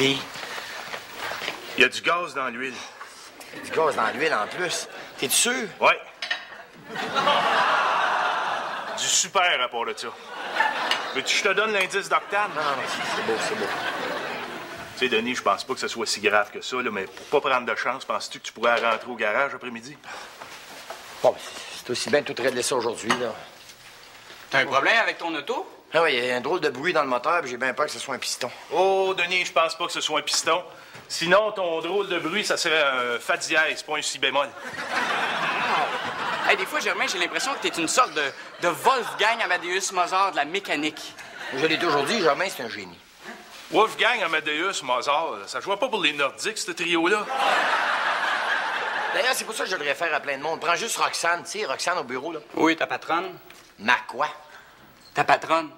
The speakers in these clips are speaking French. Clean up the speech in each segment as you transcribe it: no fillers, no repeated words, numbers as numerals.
fille. Il y a du gaz dans l'huile. Du gaz dans l'huile en plus. T'es sûr? Ouais. Du super rapport de ça. Veux-tu que je te donne l'indice d'octane? Non, c'est beau, c'est beau. Tu sais, Denis, je pense pas que ce soit si grave que ça, là, mais pour pas prendre de chance, penses-tu que tu pourrais rentrer au garage après-midi? Bon, c'est aussi bien de tout régler ça aujourd'hui, là. T'as un problème avec ton auto? Ah oui, il y a un drôle de bruit dans le moteur, puis j'ai bien peur que ce soit un piston. Oh, Denis, je pense pas que ce soit un piston. Sinon, ton drôle de bruit, ça serait un fa dièse, pas un si bémol. Hey, des fois, Germain, j'ai l'impression que t'es une sorte de Wolfgang Amadeus Mozart de la mécanique. Je l'ai toujours dit, Germain, c'est un génie. Wolfgang Amadeus Mozart, ça jouait pas pour les Nordiques, ce trio-là. D'ailleurs, c'est pour ça que je le réfère à plein de monde. Prends juste Roxane, tu sais, Roxane au bureau, là. Oui, ta patronne. Ma quoi? Ta patronne.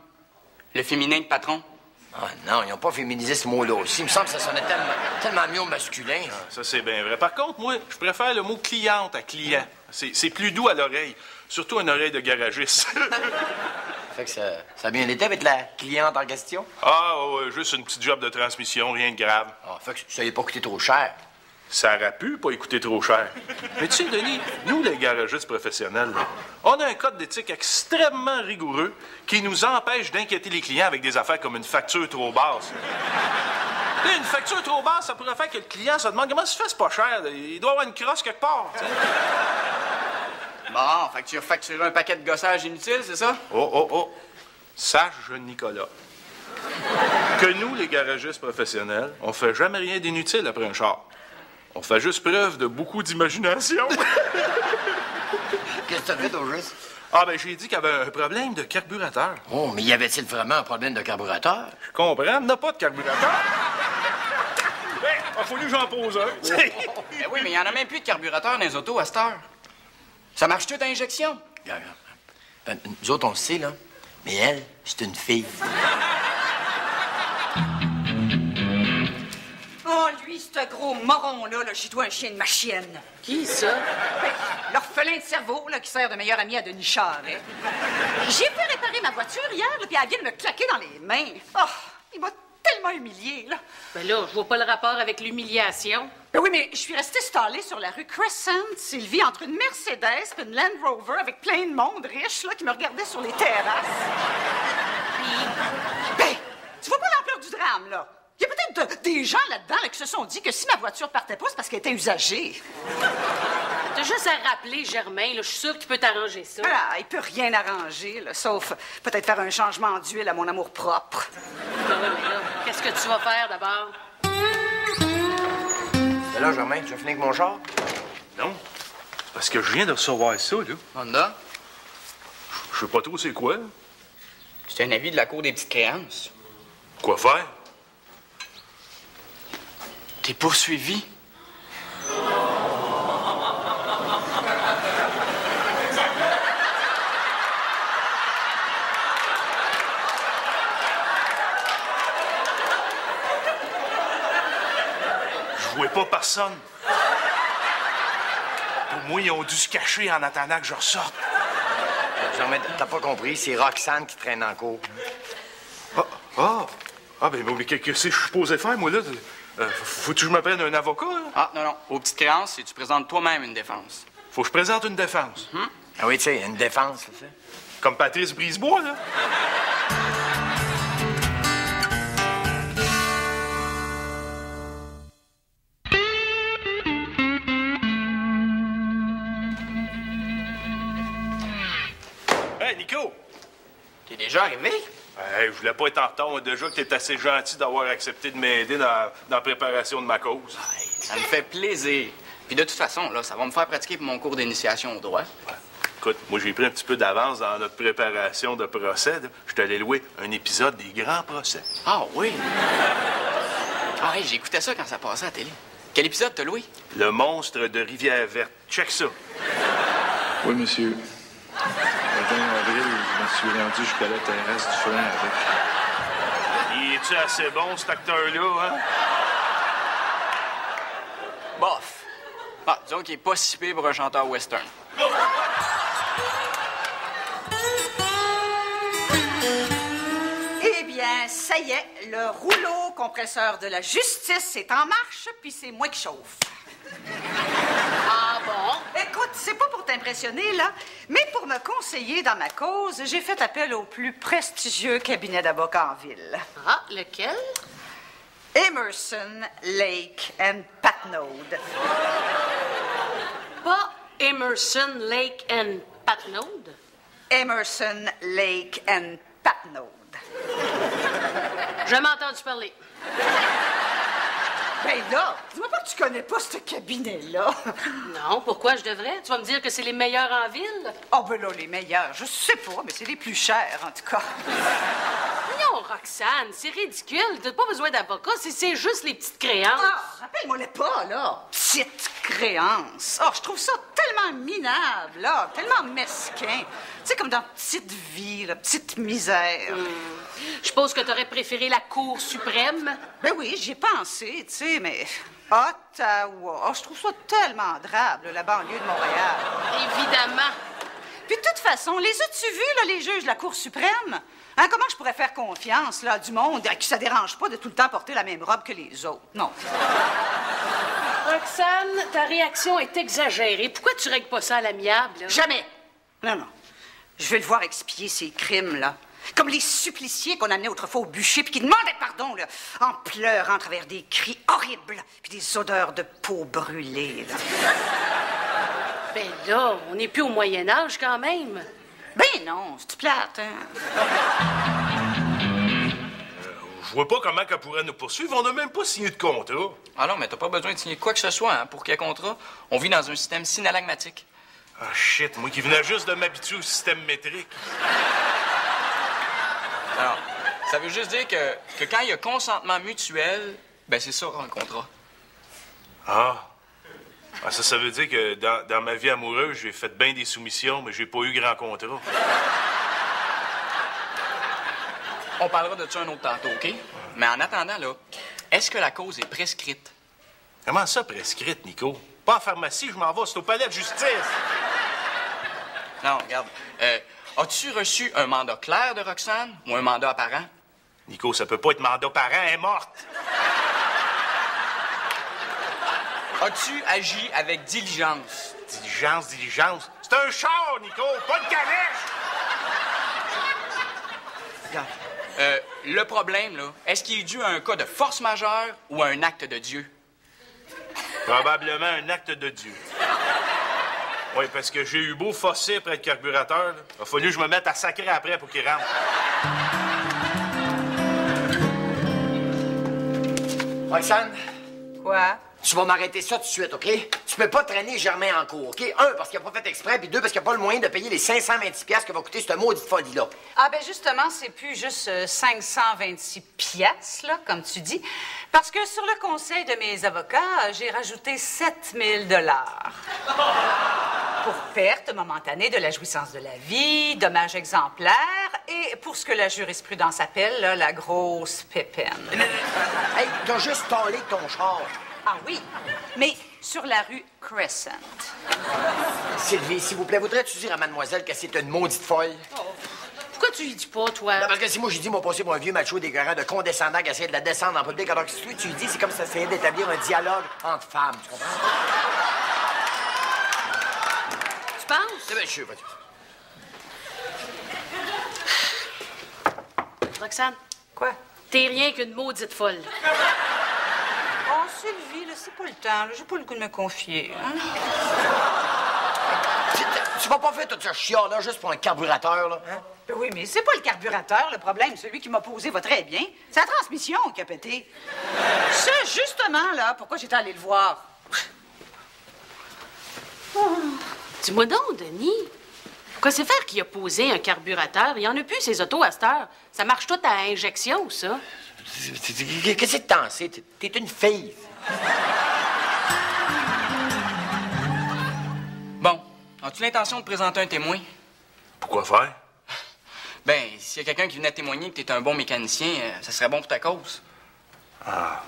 Le féminin de patron. Ah non, ils n'ont pas féminisé ce mot-là aussi. Il me semble que ça sonnait tellement mieux au masculin. Ah, ça, c'est bien vrai. Par contre, moi, je préfère le mot cliente à client. C'est plus doux à l'oreille. Surtout une oreille de garagiste. Fait que ça a bien été avec la cliente en question? Ah, ouais, juste une petite job de transmission, rien de grave. Ah, fait que ça n'avait pas coûté trop cher. Ça aurait pu pas coûter trop cher. Mais tu sais, Denis, nous, les garagistes professionnels, là, on a un code d'éthique extrêmement rigoureux qui nous empêche d'inquiéter les clients avec des affaires comme une facture trop basse. Tu sais, une facture trop basse, ça pourrait faire que le client se demande comment ça se fait, c'est pas cher. Il doit avoir une crosse quelque part. T'sais. Bon, fait que tu as facturé un paquet de gossage inutile, c'est ça? Oh. Sache, Nicolas, que nous, les garagistes professionnels, on fait jamais rien d'inutile après un char. On fait juste preuve de beaucoup d'imagination. Qu'est-ce que t'as fait au juste? Ah, ben, j'ai dit qu'il y avait un problème de carburateur. Oh, mais y avait-il vraiment un problème de carburateur? Je comprends, il n'a pas de carburateur. Ben, il a fallu que j'en pose un. Ben oui, mais il n'y en a même plus de carburateur dans les autos à cette heure. Ça marche tout à injection? Regarde. Ben, nous autres, on le sait, là. Mais elle, c'est une fille. Oh, lui, ce gros moron-là, chez toi, un chien de ma chienne. Qui, ça? Ben, l'orphelin de cerveau, là, qui sert de meilleur ami à Denis Charret. J'ai fait réparer ma voiture hier, là, puis elle vient de me claquer dans les mains. Oh, il m'a tellement humilié, là. Ben là, je vois pas le rapport avec l'humiliation. Ben oui, mais je suis restée stallée sur la rue Crescent, Sylvie, entre une Mercedes et une Land Rover avec plein de monde riche, là, qui me regardait sur les terrasses. Ben, tu vois pas l'ampleur du drame, là? Il y a peut-être des gens là-dedans là, qui se sont dit que si ma voiture partait pas, c'est parce qu'elle était usagée. T'as juste à rappeler, Germain, là, je suis sûre que tu peux t'arranger ça. Ah, il peut rien arranger, là, sauf peut-être faire un changement d'huile à mon amour-propre. Ben ouais, mais là, qu'est-ce que tu vas faire d'abord? Ben là, Germain, tu as fini avec mon char? Non, c'est parce que je viens de recevoir ça, là. Honda? Je sais pas trop c'est quoi. C'est un avis de la Cour des petites créances. Quoi faire? T'es poursuivi. Je jouais pas personne. Pour moi, ils ont dû se cacher en attendant que je ressorte. Germain, t'as pas compris, c'est Roxane qui traîne en cours. Ben, qu'est-ce que je suis supposé faire, moi, là? Faut-tu que je me prenne un avocat, là? Ah, non. Aux petites créances, c'est que tu présentes toi-même une défense. Faut que je présente une défense. Ah oui, tu sais, une défense, c'est ça. Comme Patrice Brisebois, là. Hey, Nico! T'es déjà arrivé? Hey, je voulais pas être en retard, moi, déjà que t'es assez gentil d'avoir accepté de m'aider dans la préparation de ma cause. Ça me fait plaisir. Puis de toute façon, là, ça va me faire pratiquer pour mon cours d'initiation au droit. Écoute, moi, j'ai pris un petit peu d'avance dans notre préparation de procès. Là. Je t'allais louer un épisode des grands procès. Ah oui? Ah oui, j'écoutais ça quand ça passait à la télé. Quel épisode t'as loué? Le monstre de Rivière-Verte. Check ça. Oui, monsieur. Le 20 avril, je me suis rendu jusqu'à la terrasse du frein avec. Il est-tu assez bon, cet acteur-là, hein? Bof. Ah, disons qu'il est pas si pire pour un chanteur western. Eh bien, Ben, ça y est, le rouleau compresseur de la justice est en marche, puis c'est moi qui chauffe. Ah bon? Écoute, c'est pas pour t'impressionner, là, mais pour me conseiller dans ma cause, j'ai fait appel au plus prestigieux cabinet d'avocats en ville. Ah, lequel? Emerson, Lake and Patnaud. Pas Emerson, Lake and Patnaud? Emerson, Lake and Patnaud. J'ai jamais entendu parler. Ben là, dis-moi pas que tu connais pas ce cabinet-là. Non, pourquoi je devrais? Tu vas me dire que c'est les meilleurs en ville? Oh, ben là, les meilleurs, je sais pas, mais c'est les plus chers, en tout cas. Non, Roxane, c'est ridicule. T'as pas besoin d'avocat, c'est juste les petites créances. Ah, rappelle-moi-les pas, là. Petite créance. Oh, je trouve ça tellement minable, là, tellement mesquin. Tu sais, comme dans Petite Vie, la petite misère. Je suppose que t'aurais préféré la Cour suprême. Ben oui, j'y ai pensé, tu sais, mais Ottawa, oh, je trouve ça tellement drable, la banlieue de Montréal. Évidemment. Puis de toute façon, les as-tu vus, là, les juges de la Cour suprême? Hein, comment je pourrais faire confiance, là, du monde à qui ça dérange pas de tout le temps porter la même robe que les autres? Non. Roxane, ta réaction est exagérée. Pourquoi tu règles pas ça à l'amiable, là? Jamais! Non, non. Je vais le voir expier ses crimes, là. Comme les suppliciés qu'on amenait autrefois au bûcher puis qui demandaient pardon, là, en pleurant à travers des cris horribles puis des odeurs de peau brûlée, là. Ben là, on n'est plus au Moyen-Âge quand même. Ben non, c'est plate, hein? Je vois pas comment qu'elle pourrait nous poursuivre. On n'a même pas signé de contrat. Ah non, mais t'as pas besoin de signer quoi que ce soit, hein, pour qu'il y ait contrat. On vit dans un système synalagmatique. Ah, shit, moi qui venais juste de m'habituer au système métrique. Alors, ça veut juste dire que quand il y a consentement mutuel, ben c'est ça, un contrat. Ah. Ah, ça veut dire que dans ma vie amoureuse, j'ai fait bien des soumissions, mais j'ai pas eu grand contrat. On parlera de ça un autre tantôt, OK? Mais en attendant, là, est-ce que la cause est prescrite? Comment ça, prescrite, Nico? Pas en pharmacie, je m'en vais, c'est au palais de justice. Non, regarde. As-tu reçu un mandat clair de Roxane ou un mandat apparent? Nico, ça peut pas être mandat parent, elle est morte. As-tu agi avec diligence? Diligence. C'est un char, Nico, pas de calèche. Regarde. Le problème, là, est-ce qu'il est dû à un cas de force majeure ou à un acte de Dieu? Probablement un acte de Dieu. Oui, parce que j'ai eu beau fosser après le carburateur, là. Il a fallu que je me mette à sacrer après pour qu'il rentre. Roxane, Quoi? tu vas m'arrêter ça tout de suite, OK? Tu peux pas traîner Germain en cours, OK? Un, parce qu'il a pas fait exprès, puis deux, parce qu'il a pas le moyen de payer les 526$ que va coûter cette maudite folie-là. Ah, ben justement, c'est plus juste 526 piastres, là, comme tu dis, parce que sur le conseil de mes avocats, j'ai rajouté 7000 $ pour perte momentanée de la jouissance de la vie, dommages exemplaires, et pour ce que la jurisprudence appelle, là, la grosse pépine. Hey, t'as juste tollé ton char. Ah oui, mais sur la rue Crescent. Sylvie, s'il vous plaît, voudrais-tu dire à mademoiselle que c'est une maudite folle? Pourquoi tu lui dis pas, toi? Non, parce que si moi, j'ai dit, moi, passer pour un vieux macho dégueullant de condescendant qui essayait de la descendre en public, alors que si toi, tu lui dis, c'est comme ça essayait d'établir un dialogue entre femmes, tu comprends? Tu penses? Eh bien, je sais pas. Roxane, Quoi? t'es rien qu'une maudite folle. Oh, Sylvie, là, c'est pas le temps, là. J'ai pas le goût de me confier, hein? Tu vas pas faire tout ce chiant-là juste pour un carburateur, là, hein? Ben oui, mais c'est pas le carburateur, le problème. Celui qui m'a posé va très bien. C'est la transmission qui a pété. C'est justement, là, pourquoi j'étais allée le voir. Dis-moi donc, Denis, quoi c'est faire qui a posé un carburateur? Il y en a plus, ces autos, à cette heure. Ça marche tout à injection, ça. Qu'est-ce que t'en sais? T'es une fille. Bon, as-tu l'intention de présenter un témoin? Pourquoi faire? Ben, s'il y a quelqu'un qui venait témoigner que t'es un bon mécanicien, ça serait bon pour ta cause. Ah,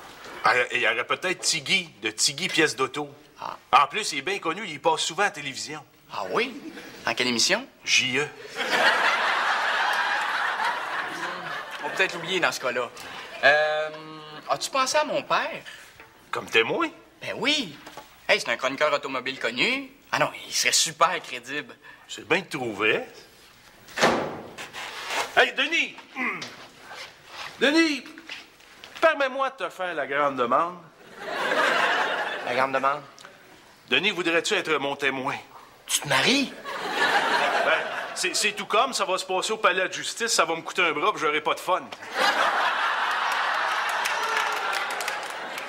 il y aurait peut-être Tiggy, de Tiggy Pièce d'Auto. Ah. En plus, il est bien connu, il passe souvent à la télévision. Ah oui? Dans quelle émission? J.E. On va peut-être l'oublier dans ce cas-là. As-tu pensé à mon père? Comme témoin? Ben oui. Hey, c'est un chroniqueur automobile connu. Ah non, il serait super crédible. C'est bien trouvé. Hey, Denis! Denis, permets-moi de te faire la grande demande. La grande demande. Denis, voudrais-tu être mon témoin? Tu te maries? Ben, c'est tout comme, ça va se passer au palais de justice, ça va me coûter un bras, puis j'aurai pas de fun.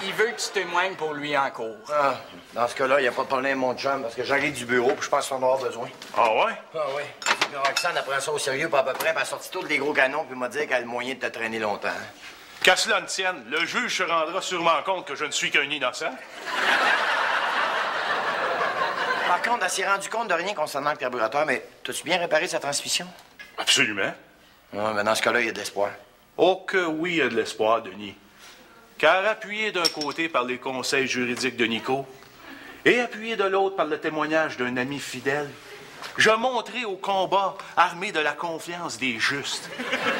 Il veut que tu témoignes pour lui en cours. Ah, dans ce cas-là, il n'y a pas de problème, mon chum, parce que j'arrive du bureau, puis je pense qu'on va avoir besoin. Ah ouais? Ah oui. Puis Roxane, elle prend ça au sérieux, pas à peu près, puis elle a sorti tous les gros canons, puis m'a dit qu'elle a le moyen de te traîner longtemps. Qu'à cela ne tienne, le juge se rendra sûrement compte que je ne suis qu'un innocent. Par contre, elle s'est rendue compte de rien concernant le carburateur, mais t'as-tu bien réparé sa transmission? Absolument. Ah, mais dans ce cas-là, il y a de l'espoir. Oh que oui, il y a de l'espoir, Denis. Car appuyé d'un côté par les conseils juridiques de Nico et appuyé de l'autre par le témoignage d'un ami fidèle, je monterai au combat armé de la confiance des justes.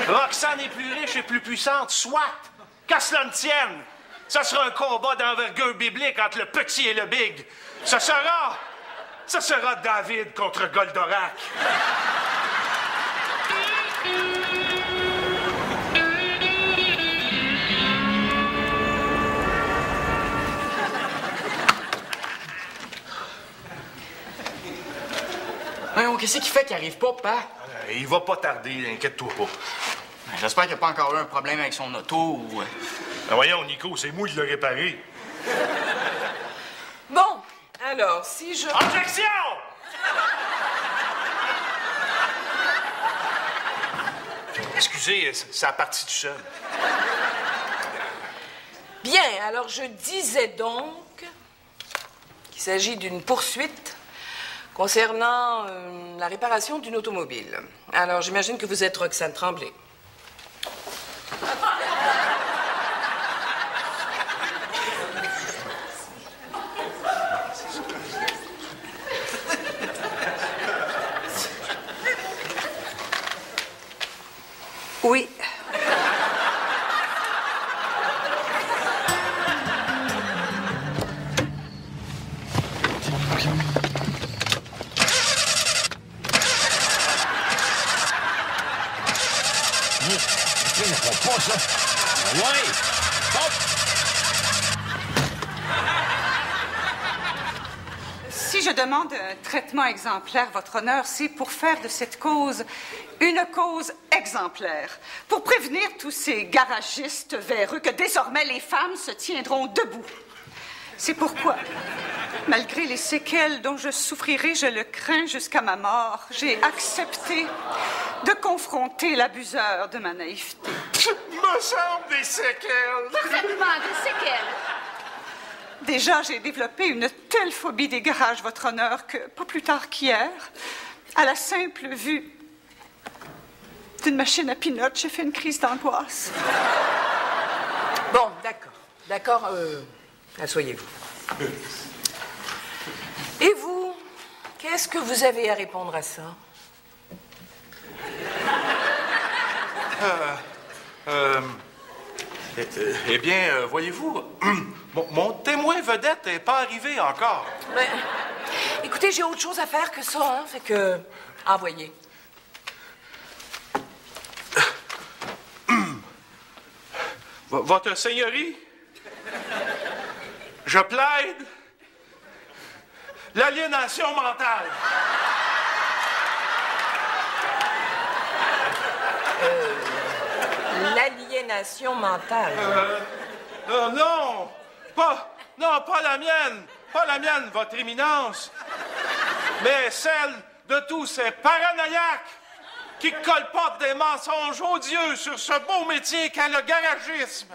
Roxane est plus riche et plus puissante, soit, qu'à cela ne tienne. Ça sera un combat d'envergure biblique entre le petit et le big. Ce sera David contre Goldorak. Voyons, qu'est-ce qu'il fait qu'il arrive pas, papa? Il va pas tarder, inquiète-toi pas. J'espère qu'il n'y a pas encore eu un problème avec son auto ou... Ben voyons, Nico, c'est moi qui l'ai réparé. Bon, alors, si je... Objection! Excusez, ça a parti tout seul. Bien, alors je disais donc qu'il s'agit d'une poursuite concernant la réparation d'une automobile. Alors, j'imagine que vous êtes Roxane Tremblay. Oui. Si je demande un traitement exemplaire, Votre Honneur, c'est pour faire de cette cause une cause exemplaire, pour prévenir tous ces garagistes véreux que désormais les femmes se tiendront debout. C'est pourquoi, malgré les séquelles dont je souffrirai, je le crains jusqu'à ma mort, j'ai accepté de confronter l'abuseur de ma naïveté. Me semble des séquelles. Parfaitement, des séquelles. Déjà, j'ai développé une telle phobie des garages, Votre Honneur, que pas plus tard qu'hier, à la simple vue d'une machine à pinottes, j'ai fait une crise d'angoisse. Bon, d'accord. D'accord, asseyez-vous. Et vous, qu'est-ce que vous avez à répondre à ça? Eh bien, voyez-vous, mon témoin vedette n'est pas arrivé encore. Ben, écoutez, j'ai autre chose à faire que ça, hein, fait que... Envoyez. Votre Seigneurie, je plaide l'aliénation mentale. L'aliénation mentale. Non, pas la mienne, votre éminence, mais celle de tous ces paranoïaques qui colportent des mensonges odieux sur ce beau métier qu'est le garagisme.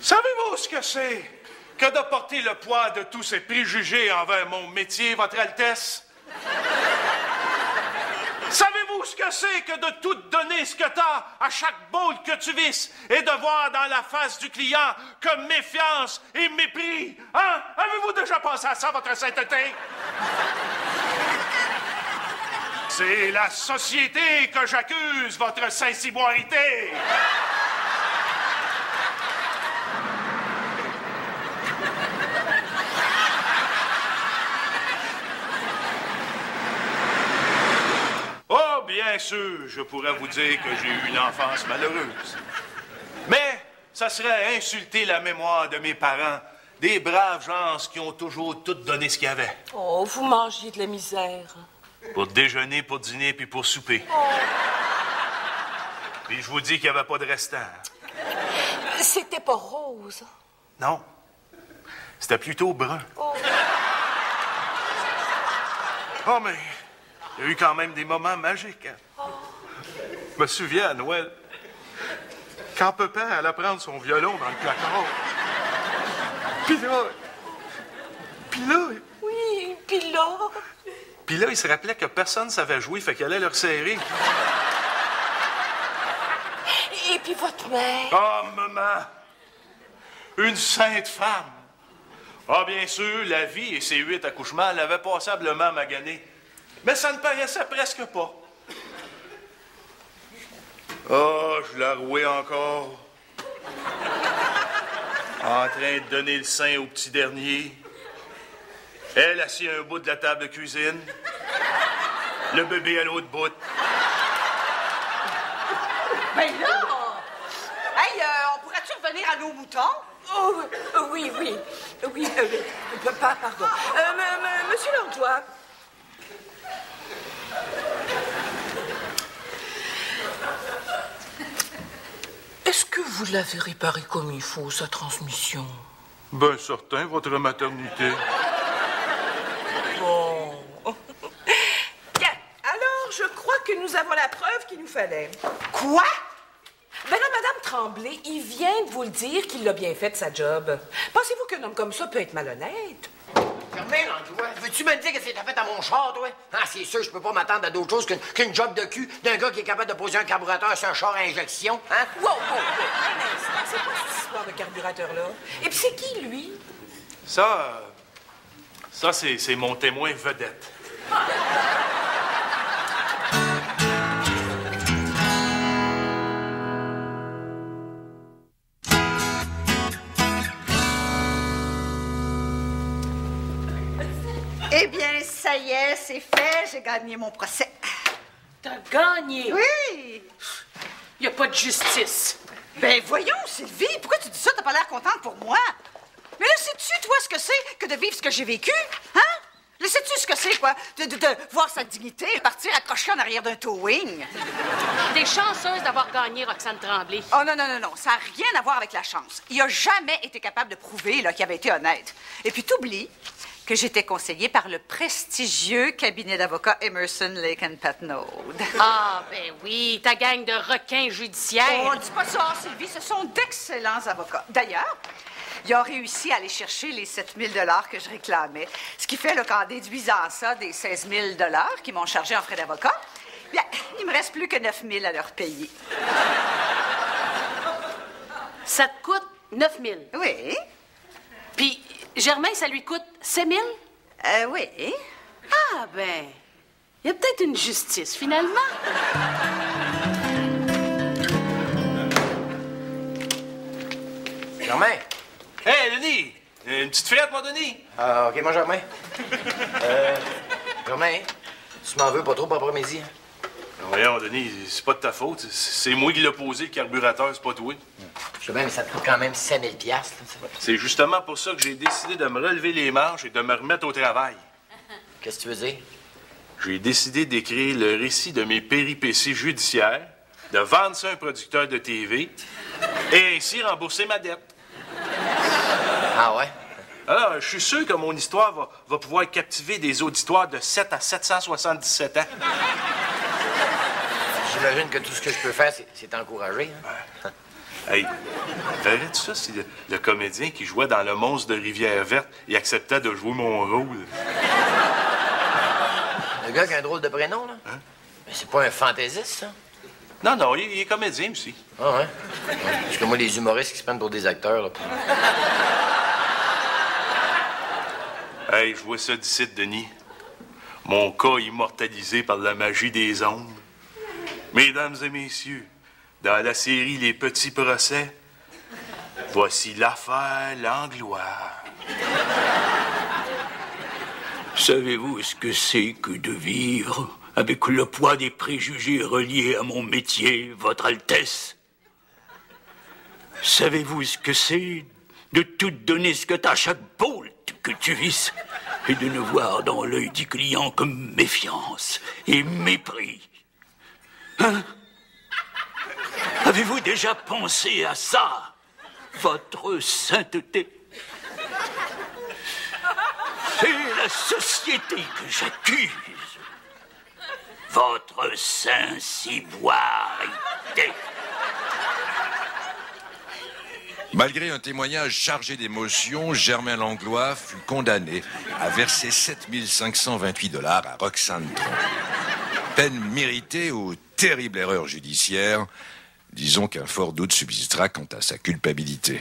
Savez-vous ce que c'est que de porter le poids de tous ces préjugés envers mon métier, Votre Altesse? Savez-vous ce que c'est que de tout donner ce que t'as à chaque boule que tu visses et de voir dans la face du client que méfiance et mépris? Hein? Avez-vous déjà pensé à ça, Votre Sainteté? C'est la société que j'accuse, votre saint-ciboirité! Oh, bien sûr, je pourrais vous dire que j'ai eu une enfance malheureuse. Mais ça serait insulter la mémoire de mes parents, des braves gens qui ont toujours tout donné ce qu'il y avait. Oh, vous mangiez de la misère. Pour déjeuner, pour dîner, puis pour souper. Oh. Puis je vous dis qu'il n'y avait pas de restant. C'était pas rose. Non. C'était plutôt brun. Oh. Oh, mais il y a eu quand même des moments magiques. Hein? Oh. Je me souviens à Noël, quand papa allait prendre son violon dans le placard. Puis là... Oui, puis là... Puis là, il se rappelait que personne ne savait jouer, fait qu'il allait le resserrer. Et puis votre mère? Ah, maman! Une sainte femme! Ah, bien sûr, la vie et ses 8 accouchements l'avaient passablement magané. Mais ça ne paraissait presque pas. Oh, je la rouais encore. En train de donner le sein au petit dernier. Elle assis à un bout de la table de cuisine. Le bébé à l'autre bout. Ben là! Hey, on pourrait-tu revenir à nos moutons? Oh, oui. Pardon. Monsieur Langlois. Est-ce que vous l'avez réparé comme il faut, sa transmission? Ben certain, votre maternité. Bon. Bien, alors je crois que nous avons la preuve qu'il nous fallait. Quoi? Ben là, Madame Tremblay, il vient de vous le dire qu'il a bien fait sa job. Pensez-vous qu'un homme comme ça peut être malhonnête? Germain, Langlois, veux-tu me dire que c'est fait à mon char, toi? Ah, c'est sûr, je peux pas m'attendre à d'autres choses qu'une job de cul d'un gars qui est capable de poser un carburateur sur un char à injection, hein? Wow, un instant, c'est quoi cette histoire de carburateur-là? Et puis c'est qui, lui? Ça, c'est mon témoin vedette. Eh bien, ça y est, c'est fait, j'ai gagné mon procès. T'as gagné! Oui! Y a pas de justice. Ben voyons, Sylvie, pourquoi tu dis ça? T'as pas l'air contente pour moi. Mais là, sais-tu, toi, ce que c'est que de vivre ce que j'ai vécu? Hein? Là, sais-tu ce que c'est, quoi? De voir sa dignité partir accrochée en arrière d'un towing? T'es chanceuse d'avoir gagné, Roxane Tremblay. Oh non, ça n'a rien à voir avec la chance. Il a jamais été capable de prouver là, qu'il avait été honnête. Et puis t'oublies que j'étais conseillée par le prestigieux cabinet d'avocats Emerson, Lake & Patnaud. Ah, ben oui, ta gang de requins judiciaires. Oh, dis pas ça, Sylvie, ce sont d'excellents avocats. D'ailleurs, ils ont réussi à aller chercher les 7 000 $ que je réclamais. Ce qui fait là, qu'en déduisant ça des 16 000 $ qu'ils m'ont chargé en frais d'avocat, bien, il me reste plus que 9 000 à leur payer. Ça te coûte 9 000. Oui. Puis Germain, ça lui coûte 7 000? Oui. Ah, ben, il y a peut-être une justice, finalement. Germain! Hey, Denis! Une petite frette, mon Denis? Ah, OK, moi, Germain. Germain, tu m'en veux pas trop pour après-midi, hein? Voyons, Denis, c'est pas de ta faute. C'est moi qui l'ai posé, le carburateur, c'est pas toi. Je sais bien, mais ça te coûte quand même 7 000 $. C'est justement pour ça que j'ai décidé de me relever les manches et de me remettre au travail. Qu'est-ce que tu veux dire? J'ai décidé d'écrire le récit de mes péripéties judiciaires, de vendre ça à un producteur de TV et ainsi rembourser ma dette. Ah ouais? Alors, je suis sûr que mon histoire va pouvoir captiver des auditoires de 7 à 777 ans. J'imagine que tout ce que je peux faire, c'est t'encourager. Hein? Hey, verrais-tu ça si le comédien qui jouait dans Le Monstre de Rivière-Verte, il acceptait de jouer mon rôle? Le gars qui a un drôle de prénom, là? Hein? Mais c'est pas un fantaisiste, ça? Non, il est comédien aussi. Ah ouais? Parce que moi, les humoristes qui se prennent pour des acteurs, là... Hey, je vois ça d'ici, Denis. Mon cas immortalisé par la magie des ondes. Mesdames et messieurs, dans la série Les Petits Procès, voici l'affaire Langlois. Savez-vous ce que c'est que de vivre avec le poids des préjugés reliés à mon métier, Votre Altesse? Savez-vous ce que c'est de tout donner ce que t'as à chaque bolt que tu visses et de ne voir dans l'œil du client que méfiance et mépris? Hein? Avez-vous déjà pensé à ça, Votre Sainteté? C'est la société que j'accuse. Votre Saint-Ciboirité. Malgré un témoignage chargé d'émotion, Germain Langlois fut condamné à verser 7 528 $ à Roxane Tron. Peine méritée aux terribles erreurs judiciaires. Disons qu'un fort doute subsistera quant à sa culpabilité.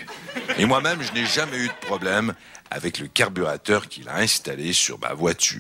Et moi-même, je n'ai jamais eu de problème avec le carburateur qu'il a installé sur ma voiture.